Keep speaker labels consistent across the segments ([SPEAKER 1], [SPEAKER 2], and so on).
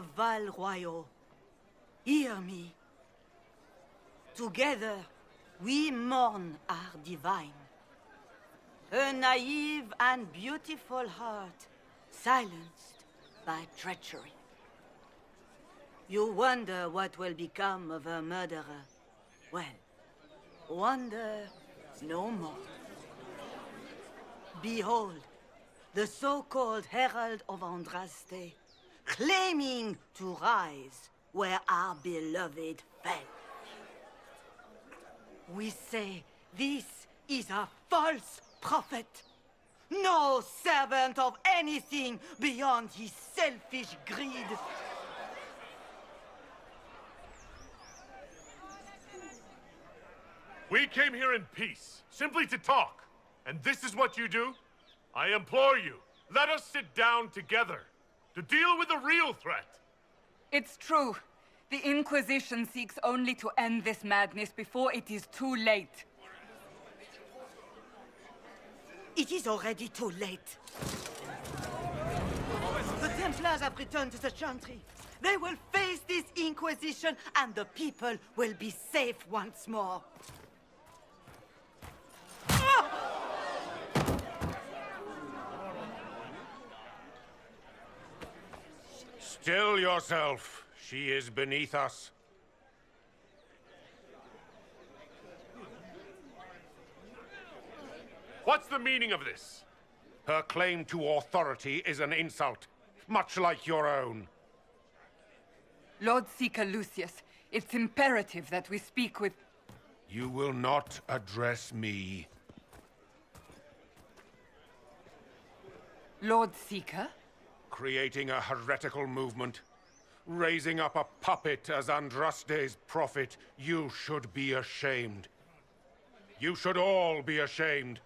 [SPEAKER 1] of Val Royeaux, hear me. Together, we mourn our divine. Her naive and beautiful heart, silenced by treachery. You wonder what will become of her murderer. Well, wonder no more. Behold, the so-called Herald of Andraste, claiming to rise where our beloved fell. We say this is a false prophet. No servant of anything beyond his selfish greed.
[SPEAKER 2] We came here in peace, simply to talk. And this is what you do? I implore you, let us sit down together to deal with the real threat.
[SPEAKER 3] It's true. The Inquisition seeks only to end this madness before it is too late.
[SPEAKER 1] It is already too late. The Templars have returned to the Chantry. They will face this Inquisition, and the people will be safe once more.
[SPEAKER 4] Still yourself. She is beneath us.
[SPEAKER 2] What's the meaning of this?
[SPEAKER 4] Her claim to authority is an insult, much like your own.
[SPEAKER 3] Lord Seeker Lucius, it's imperative that we speak with...
[SPEAKER 4] You will not address me.
[SPEAKER 3] Lord Seeker?
[SPEAKER 4] Creating a heretical movement. Raising up a puppet as Andraste's prophet. You should be ashamed. You should all be ashamed.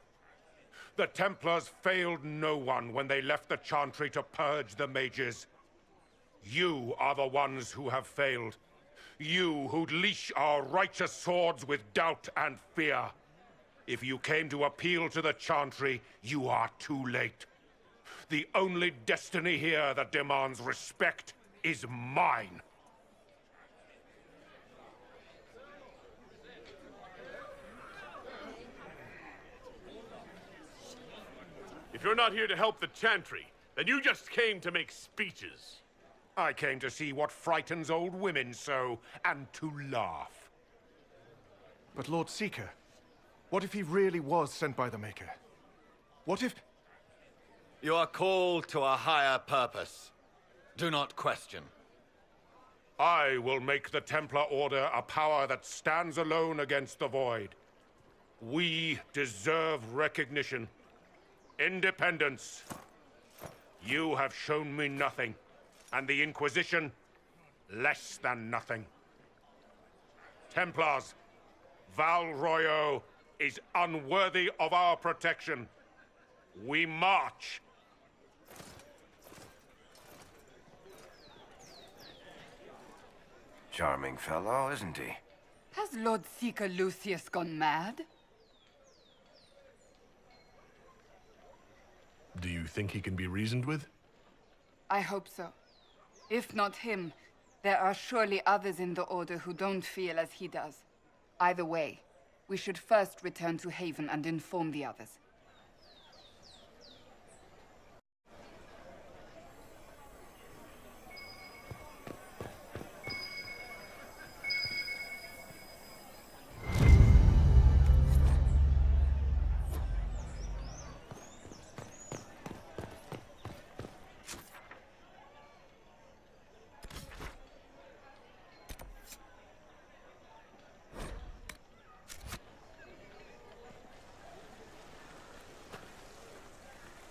[SPEAKER 4] The Templars failed no one when they left the Chantry to purge the mages. You are the ones who have failed. You who'd leash our righteous swords with doubt and fear. If you came to appeal to the Chantry, you are too late. The only destiny here that demands respect is mine.
[SPEAKER 2] If you're not here to help the Chantry, then you just came to make speeches.
[SPEAKER 4] I came to see what frightens old women so, and to laugh.
[SPEAKER 5] But Lord Seeker, what if he really was sent by the Maker? What if...
[SPEAKER 6] You are called to a higher purpose. Do not question.
[SPEAKER 4] I will make the Templar Order a power that stands alone against the Void. We deserve recognition. Independence. You have shown me nothing, and the Inquisition, less than nothing. Templars, Val Royeaux is unworthy of our protection. We march.
[SPEAKER 7] Charming fellow, isn't he?
[SPEAKER 3] Has Lord Seeker Lucius gone mad?
[SPEAKER 2] Do you think he can be reasoned with?
[SPEAKER 3] I hope so. If not him, there are surely others in the Order who don't feel as he does. Either way, we should first return to Haven and inform the others.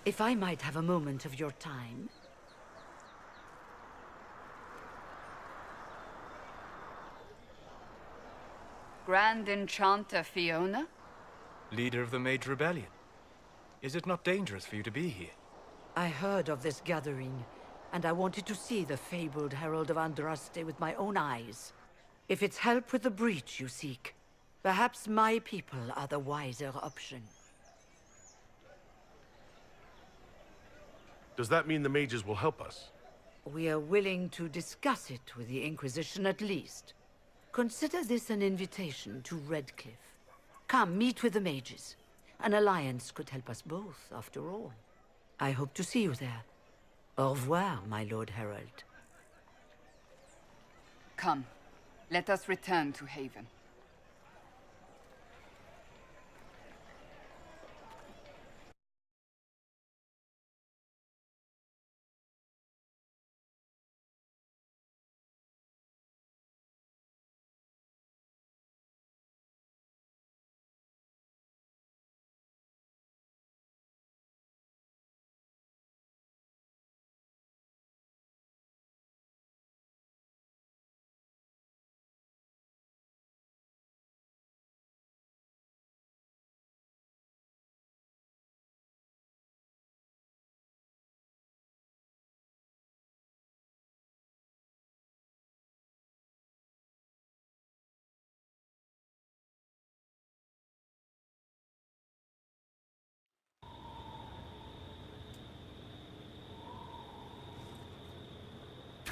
[SPEAKER 1] If I might have a moment of your time.
[SPEAKER 3] Grand Enchanter Fiona?
[SPEAKER 8] Leader of the Mage Rebellion. Is it not dangerous for you to be here?
[SPEAKER 1] I heard of this gathering, and I wanted to see the fabled Herald of Andraste with my own eyes. If it's help with the breach you seek, perhaps my people are the wiser option.
[SPEAKER 2] Does that mean the mages will help us?
[SPEAKER 1] We are willing to discuss it with the Inquisition at least. Consider this an invitation to Redcliffe. Come, meet with the mages. An alliance could help us both, after all. I hope to see you there. Au revoir, my Lord Herald.
[SPEAKER 3] Come, let us return to Haven.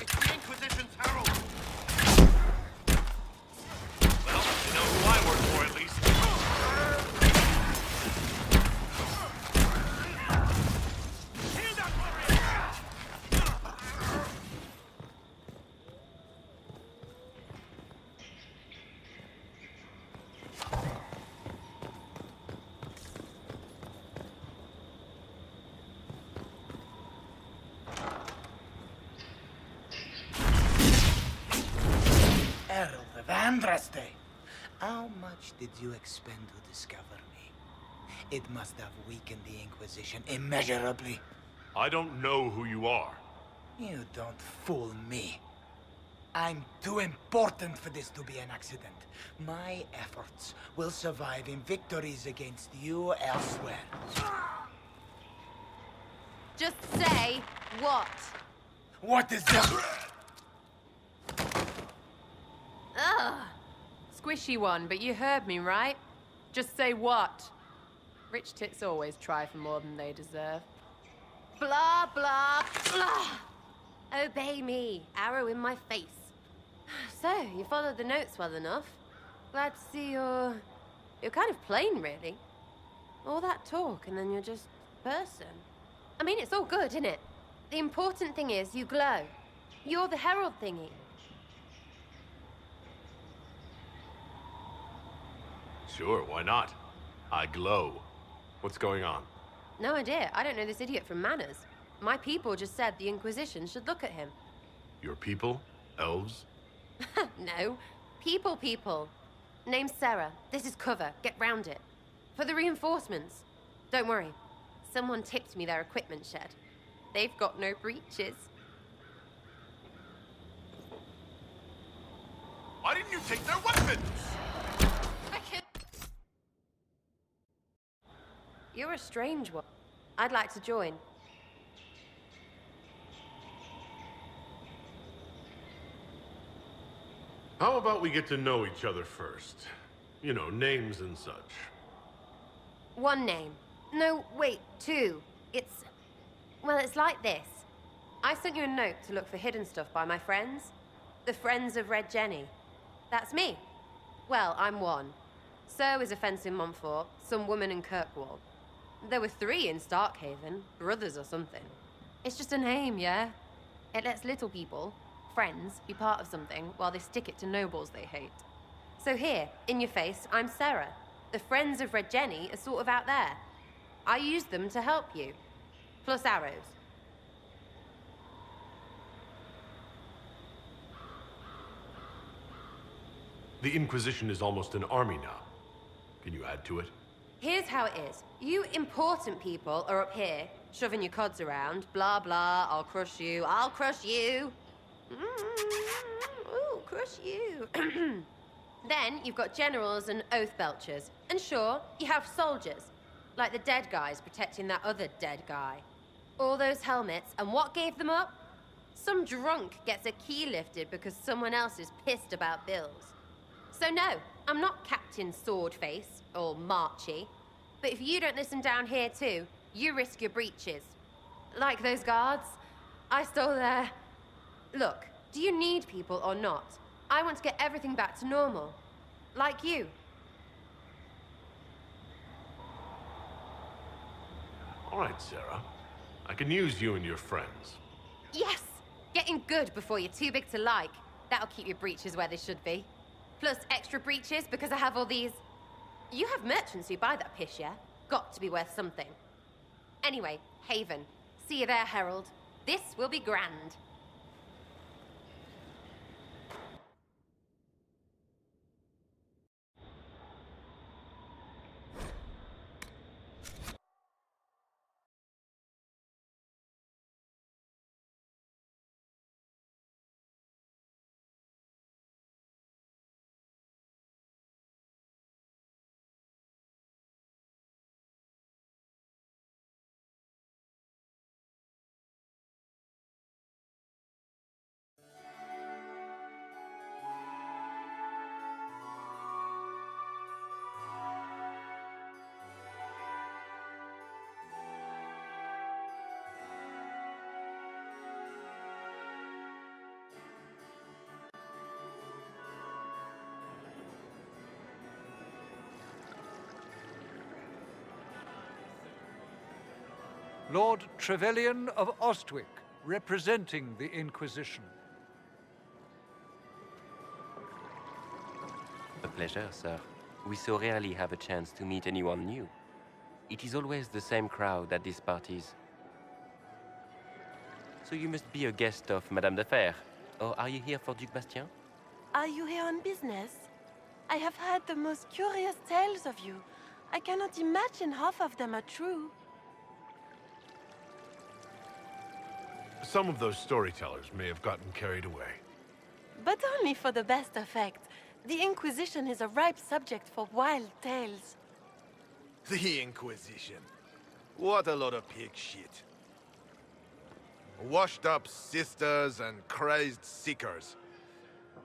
[SPEAKER 6] It's the Inquisition's herald! Well, you know who I work for, at least. Shield up, warrior!
[SPEAKER 9] Herald of Andraste, how much did you expend to discover me? It must have weakened the Inquisition immeasurably.
[SPEAKER 2] I don't know who you are.
[SPEAKER 9] You don't fool me. I'm too important for this to be an accident. My efforts will survive in victories against you elsewhere.
[SPEAKER 10] Just say what?
[SPEAKER 9] What is that?
[SPEAKER 10] Ugh. Squishy one, but you heard me, right? Just say what? Rich tits always try for more than they deserve. Blah, blah, blah. Obey me. Arrow in my face. So, you followed the notes well enough. Glad to see you're kind of plain, really. All that talk, and then you're just person. I mean, it's all good, isn't it? The important thing is you glow. You're the herald thingy.
[SPEAKER 2] Sure, why not? I glow. What's going on?
[SPEAKER 10] No idea. I don't know this idiot from Manners. My people just said the Inquisition should look at him.
[SPEAKER 2] Your people? Elves?
[SPEAKER 10] No. People. Name's Sarah. This is cover. Get round it. For the reinforcements. Don't worry. Someone tipped me their equipment shed. They've got no breaches.
[SPEAKER 6] Why didn't you take their weapons?
[SPEAKER 10] I can't... You're a strange one. I'd like to join.
[SPEAKER 2] How about we get to know each other first? You know, names and such.
[SPEAKER 10] One name. No, wait, two. Well, it's like this. I sent you a note to look for hidden stuff by my friends. The Friends of Red Jenny. That's me. Well, I'm one. So is a fence in Montfort, some woman in Kirkwall. There were 3 in Starkhaven, brothers or something. It's just a name, yeah? It lets little people, friends, be part of something while they stick it to nobles they hate. So here, in your face, I'm Sarah. The Friends of Red Jenny are sort of out there. I use them to help you. Plus arrows.
[SPEAKER 2] The Inquisition is almost an army now. Can you add to it?
[SPEAKER 10] Here's how it is. You important people are up here, shoving your cods around. Blah, blah, I'll crush you. Ooh, crush you. Then you've got generals and oath belchers. And sure, you have soldiers. Like the dead guys protecting that other dead guy. All those helmets, and what gave them up? Some drunk gets a key lifted because someone else is pissed about bills. So no, I'm not Captain Swordface, or Marchy. But if you don't listen down here too, you risk your breeches. Like those guards, I stole Look, do you need people or not? I want to get everything back to normal. Like you.
[SPEAKER 2] All right, Sarah. I can use you and your friends.
[SPEAKER 10] Yes! Getting good before you're too big to like. That'll keep your breeches where they should be. Plus extra breeches because I have all these... You have merchants who buy that piss, yeah? Got to be worth something. Anyway, Haven. See you there, Herald. This will be grand.
[SPEAKER 11] Lord Trevelyan of Ostwick, representing the Inquisition.
[SPEAKER 12] A pleasure, sir. We so rarely have a chance to meet anyone new. It is always the same crowd at these parties. So you must be a guest of Madame de Fer, or are you here for Duc Bastien?
[SPEAKER 13] Are you here on business? I have heard the most curious tales of you. I cannot imagine half of them are true.
[SPEAKER 2] Some of those storytellers may have gotten carried away.
[SPEAKER 13] But only for the best effect. The Inquisition is a ripe subject for wild tales.
[SPEAKER 14] The Inquisition. What a lot of pig shit. Washed-up sisters and crazed seekers.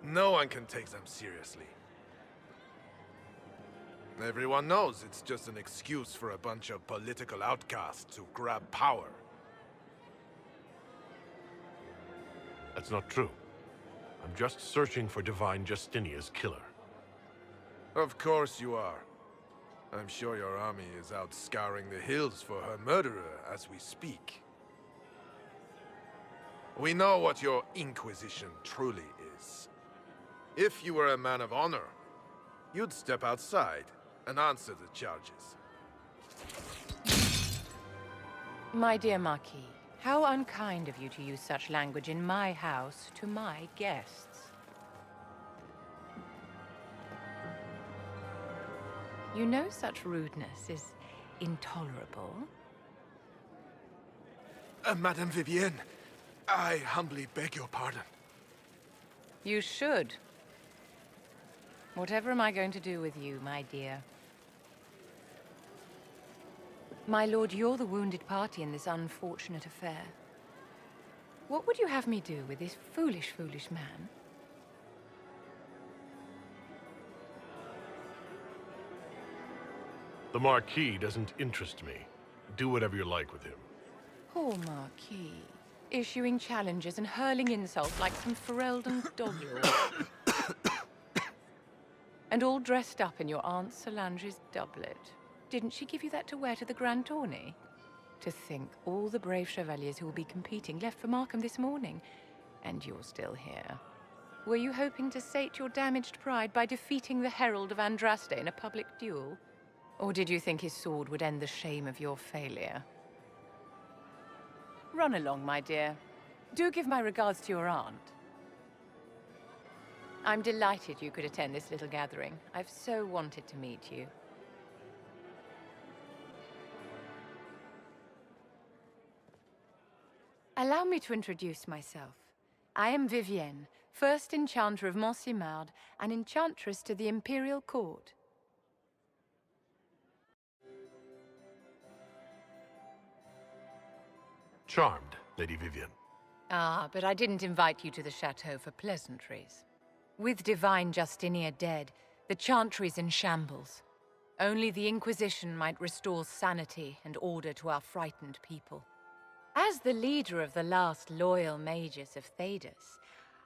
[SPEAKER 14] No one can take them seriously. Everyone knows it's just an excuse for a bunch of political outcasts to grab power.
[SPEAKER 2] That's not true. I'm just searching for Divine Justinia's killer.
[SPEAKER 14] Of course you are. I'm sure your army is out scouring the hills for her murderer as we speak. We know what your Inquisition truly is. If you were a man of honor, you'd step outside and answer the charges.
[SPEAKER 15] My dear Marquis, how unkind of you to use such language in my house to my guests. You know such rudeness is intolerable.
[SPEAKER 14] Madame Vivienne, I humbly beg your pardon.
[SPEAKER 15] You should. Whatever am I going to do with you, my dear? My lord, you're the wounded party in this unfortunate affair. What would you have me do with this foolish, foolish man?
[SPEAKER 2] The Marquis doesn't interest me. Do whatever you like with him.
[SPEAKER 15] Poor Marquis. Issuing challenges and hurling insults like some Ferelden dog-lord. And all dressed up in your Aunt Solange's doublet. Didn't she give you that to wear to the Grand Tourney? To think all the brave chevaliers who will be competing left for Markham this morning, and you're still here. Were you hoping to sate your damaged pride by defeating the Herald of Andraste in a public duel? Or did you think his sword would end the shame of your failure? Run along, my dear. Do give my regards to your aunt. I'm delighted you could attend this little gathering. I've so wanted to meet you. Allow me to introduce myself. I am Vivienne, first Enchanter of Montsimard and Enchantress to the Imperial Court.
[SPEAKER 2] Charmed, Lady Vivienne.
[SPEAKER 15] Ah, but I didn't invite you to the chateau for pleasantries. With Divine Justinia dead, the Chantry's in shambles. Only the Inquisition might restore sanity and order to our frightened people. As the leader of the last loyal mages of Thedas,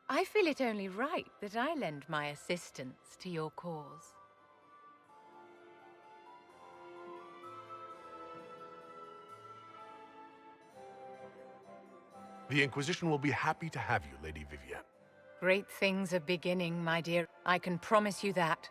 [SPEAKER 15] I feel it only right that I lend my assistance to your cause.
[SPEAKER 2] The Inquisition will be happy to have you, Lady Vivienne.
[SPEAKER 15] Great things are beginning, my dear. I can promise you that.